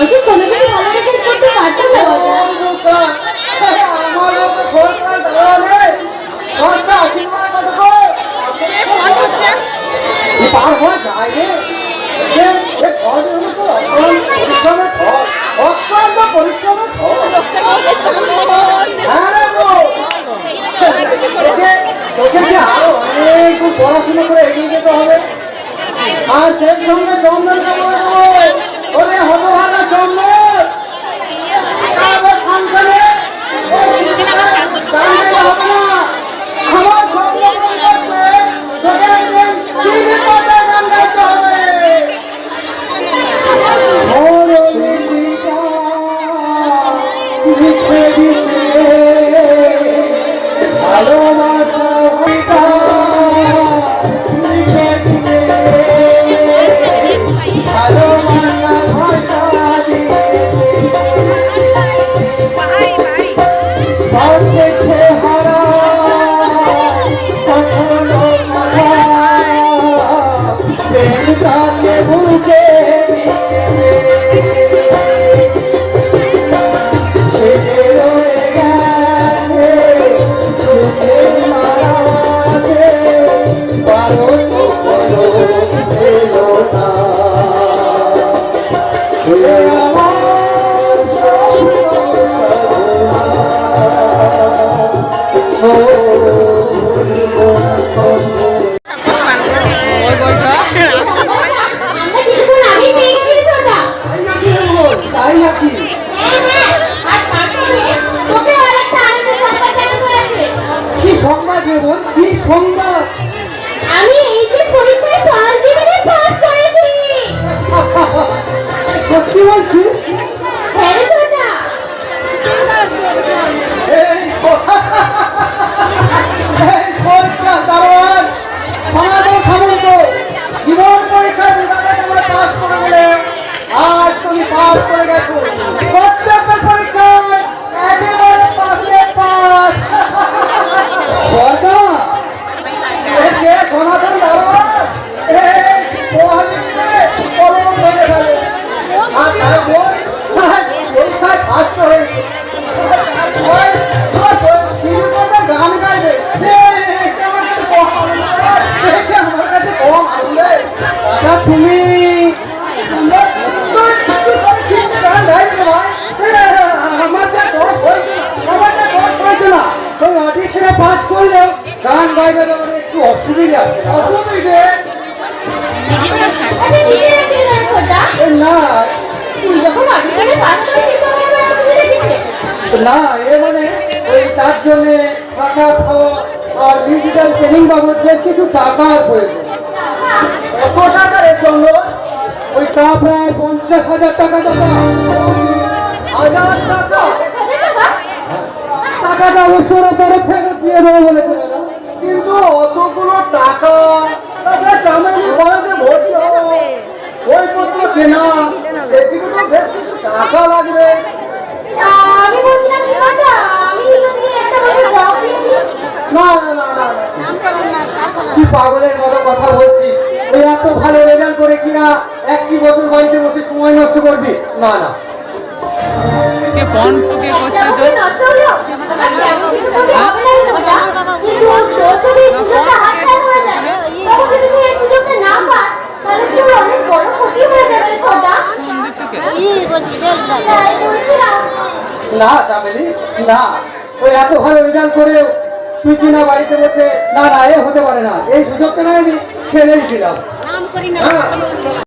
বয়সে কোনো কিছু ভালো রেখে করতে পারতো না আরো অনেক পড়াশোনা করে এগিয়ে যেতে হবে। আর সেই সঙ্গে চন্দন হতভাগা চন্দন আমার গান গাইবে একটু অসুবিধা না এ মানে ওই তার জন্য থাকা খাওয়া আর মিউজিক্যাল ট্রেনিং বাবদ বেশ কিছু টাকার প্রয়োজন। কত টাকার এর জন্য? ওই তা প্রায় 50,000 টাকা দাদা। 1000 টাকা? টাকাটা অবশ্য পরে ফেরত দিয়ে দেবো বলেছে দাদা। কিন্তু অতগুলো টাকা ভর্তি হবে, বইপত্র কেনা, সেদিকে তো বেশ কিছু টাকা লাগবে। কি পাগলের মতো কথা বলছিস? ওই এত ভালো রেজাল্ট করে কিনা একটি বছর বাড়িতে বসে সময় নষ্ট করবি? না না, না চামেলি না, ওই এত ভালো রেজাল্ট করেও তুই কিনা বাড়িতে বসে না না এ হতে পারে না, এই সুযোগটা না আমি ছেড়েই দিলাম।